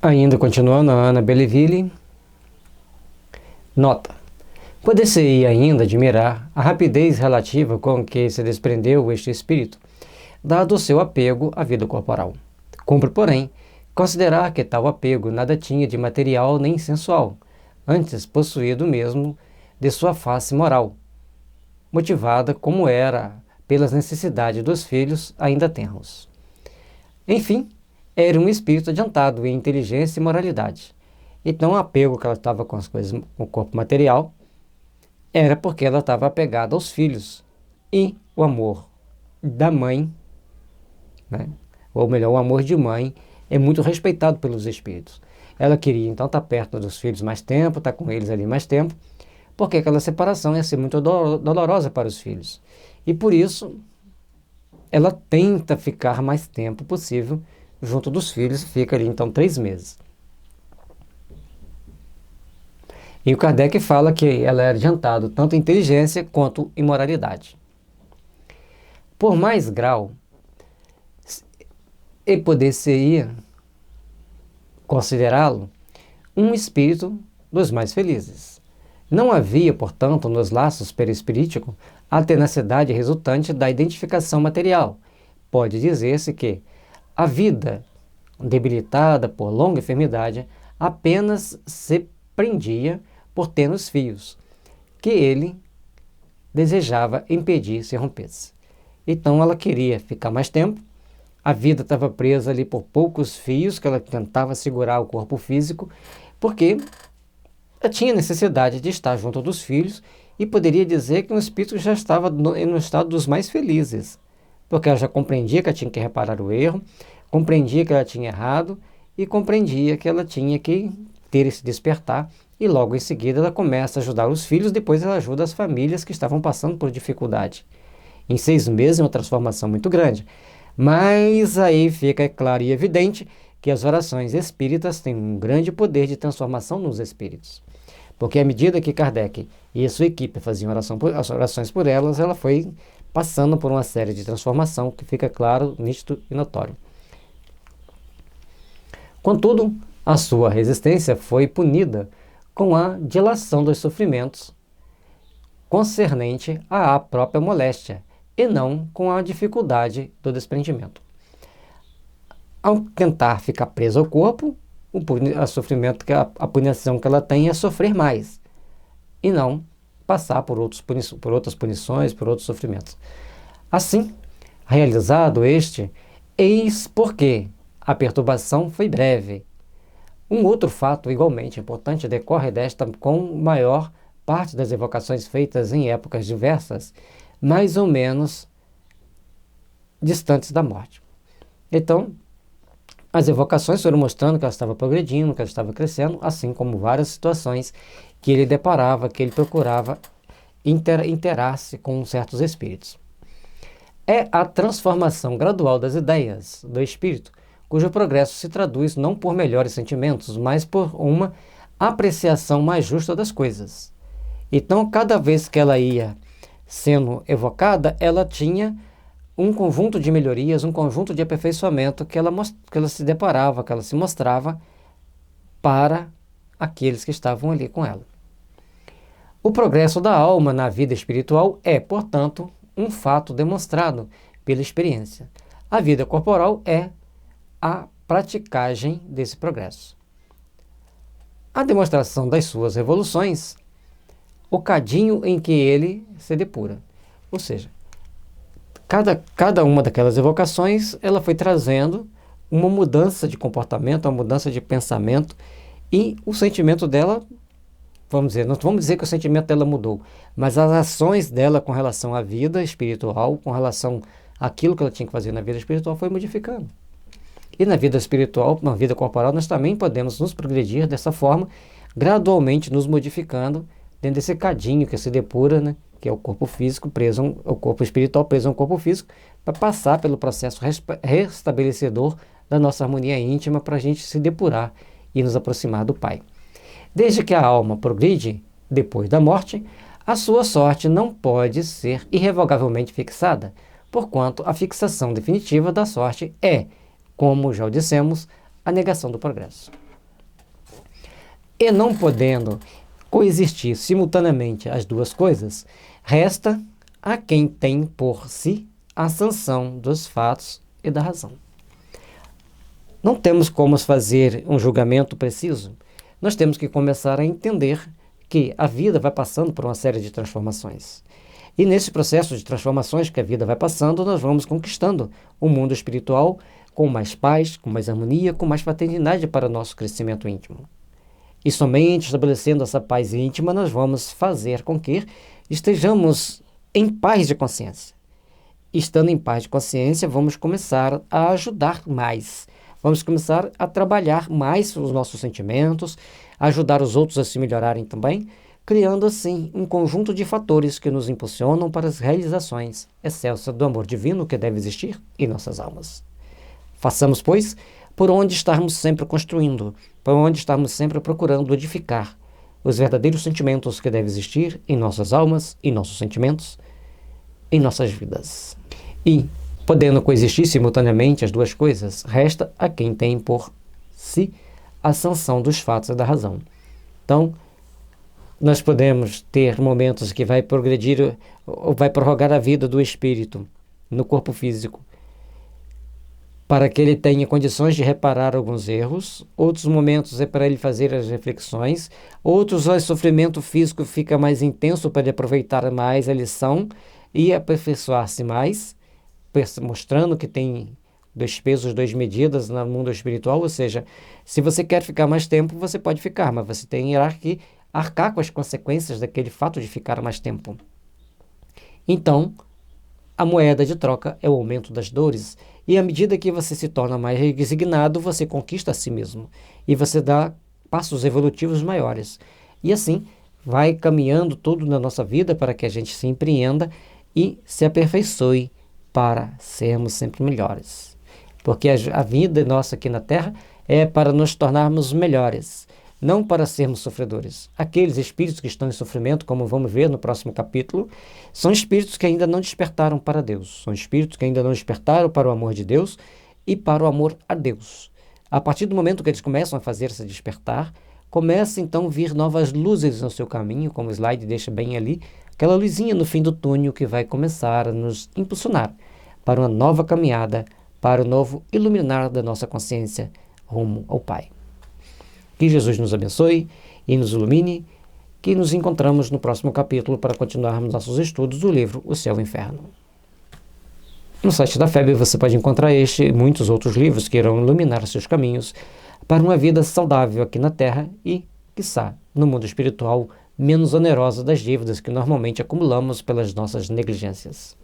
Ainda continuando a Ana Belleville, nota. Poder-se ainda admirar a rapidez relativa com que se desprendeu este espírito, dado o seu apego à vida corporal. Cumpre, porém, considerar que tal apego nada tinha de material nem sensual, antes possuído mesmo de sua face moral, motivada como era pelas necessidades dos filhos ainda tenros. Enfim, era um espírito adiantado em inteligência e moralidade. Então o apego que ela estava com as coisas, com o corpo material, era porque ela estava apegada aos filhos. E o amor da mãe, né? Ou melhor, o amor de mãe é muito respeitado pelos espíritos. Ela queria então estar perto dos filhos mais tempo, estar com eles ali mais tempo, porque aquela separação ia ser muito dolorosa para os filhos. E por isso, ela tenta ficar mais tempo possível junto dos filhos, fica ali então 3 meses. E o Kardec fala que ela era adiantado tanto em inteligência quanto em moralidade. Por mais grau, e poder-se-ia considerá-lo um espírito dos mais felizes. Não havia, portanto, nos laços perispiríticos a tenacidade resultante da identificação material. Pode dizer-se que a vida, debilitada por longa enfermidade, apenas se prendia por tênues fios, que ele desejava impedir se rompesse. Então ela queria ficar mais tempo, a vida estava presa ali por poucos fios, que ela tentava segurar o corpo físico, porque ela tinha necessidade de estar junto dos filhos, e poderia dizer que o espírito já estava no estado dos mais felizes, porque ela já compreendia que ela tinha que reparar o erro, compreendia que ela tinha errado e compreendia que ela tinha que ter esse despertar, e logo em seguida ela começa a ajudar os filhos, depois ela ajuda as famílias que estavam passando por dificuldade. Em 6 meses é uma transformação muito grande, mas aí fica claro e evidente que as orações espíritas têm um grande poder de transformação nos espíritos. Porque à medida que Kardec e a sua equipe faziam as orações por elas, ela foi passando por uma série de transformação que fica claro, nítido e notório. Contudo, a sua resistência foi punida com a dilação dos sofrimentos concernente à própria moléstia, e não com a dificuldade do desprendimento. Ao tentar ficar presa ao corpo, o sofrimento, a punição que ela tem é sofrer mais, e não passar por outras punições, por outros sofrimentos. Assim, realizado este, eis porque a perturbação foi breve. Um outro fato igualmente importante decorre desta com maior parte das evocações feitas em épocas diversas, mais ou menos distantes da morte. Então, as evocações foram mostrando que ela estava progredindo, que ela estava crescendo, assim como várias situações que ele deparava, que ele procurava interar-se com certos espíritos. É a transformação gradual das ideias do espírito, cujo progresso se traduz não por melhores sentimentos, mas por uma apreciação mais justa das coisas. Então, cada vez que ela ia sendo evocada, ela tinha um conjunto de melhorias, um conjunto de aperfeiçoamento que ela se deparava, que ela se mostrava para aqueles que estavam ali com ela. O progresso da alma na vida espiritual é, portanto, um fato demonstrado pela experiência. A vida corporal é a praticagem desse progresso. A demonstração das suas evoluções, o cadinho em que ele se depura. Ou seja, cada uma daquelas evocações, ela foi trazendo uma mudança de comportamento, uma mudança de pensamento, e o sentimento dela, não vamos dizer que o sentimento dela mudou, mas as ações dela com relação à vida espiritual, com relação àquilo que ela tinha que fazer na vida espiritual, foi modificando. E na vida espiritual, na vida corporal, nós também podemos nos progredir dessa forma, gradualmente nos modificando, dentro desse cadinho que se depura, né, que é o corpo físico preso, o corpo espiritual preso ao corpo físico, para passar pelo processo restabelecedor da nossa harmonia íntima, para a gente se depurar e nos aproximar do Pai. Desde que a alma progride depois da morte, a sua sorte não pode ser irrevogavelmente fixada, porquanto a fixação definitiva da sorte é, como já o dissemos, a negação do progresso. E não podendo coexistir simultaneamente as duas coisas, resta a quem tem por si a sanção dos fatos e da razão. Não temos como fazer um julgamento preciso. Nós temos que começar a entender que a vida vai passando por uma série de transformações. E nesse processo de transformações que a vida vai passando, nós vamos conquistando um mundo espiritual com mais paz, com mais harmonia, com mais fraternidade para o nosso crescimento íntimo. E somente estabelecendo essa paz íntima, nós vamos fazer com que estejamos em paz de consciência. Estando em paz de consciência, vamos começar a ajudar mais. Vamos começar a trabalhar mais os nossos sentimentos, ajudar os outros a se melhorarem também, criando assim um conjunto de fatores que nos impulsionam para as realizações excelsas do amor divino que deve existir em nossas almas. Façamos, pois, por onde estarmos sempre construindo, por onde estarmos sempre procurando edificar os verdadeiros sentimentos que devem existir em nossas almas, em nossos sentimentos, em nossas vidas. E, podendo coexistir simultaneamente as duas coisas, resta a quem tem por si a sanção dos fatos e da razão. Então, nós podemos ter momentos que vai progredir ou vai prorrogar a vida do espírito no corpo físico, para que ele tenha condições de reparar alguns erros, outros momentos é para ele fazer as reflexões, outros o sofrimento físico fica mais intenso para ele aproveitar mais a lição e aperfeiçoar-se mais, mostrando que tem 2 pesos, 2 medidas no mundo espiritual, ou seja, se você quer ficar mais tempo, você pode ficar, mas você tem que arcar com as consequências daquele fato de ficar mais tempo. Então, a moeda de troca é o aumento das dores, e à medida que você se torna mais resignado, você conquista a si mesmo, e você dá passos evolutivos maiores. E assim, vai caminhando tudo na nossa vida para que a gente se empreenda e se aperfeiçoe para sermos sempre melhores. Porque a vida nossa aqui na Terra é para nos tornarmos melhores, não para sermos sofredores. Aqueles espíritos que estão em sofrimento, como vamos ver no próximo capítulo, são espíritos que ainda não despertaram para Deus, são espíritos que ainda não despertaram para o amor de Deus e para o amor a Deus. A partir do momento que eles começam a fazer esse despertar, começa então a vir novas luzes no seu caminho, como o slide deixa bem ali, aquela luzinha no fim do túnel que vai começar a nos impulsionar para uma nova caminhada, para o novo iluminar da nossa consciência rumo ao Pai. Que Jesus nos abençoe e nos ilumine, que nos encontramos no próximo capítulo para continuarmos nossos estudos do livro O Céu e o Inferno. No site da FEB você pode encontrar este e muitos outros livros que irão iluminar seus caminhos para uma vida saudável aqui na Terra e, quiçá, no mundo espiritual menos onerosa das dívidas que normalmente acumulamos pelas nossas negligências.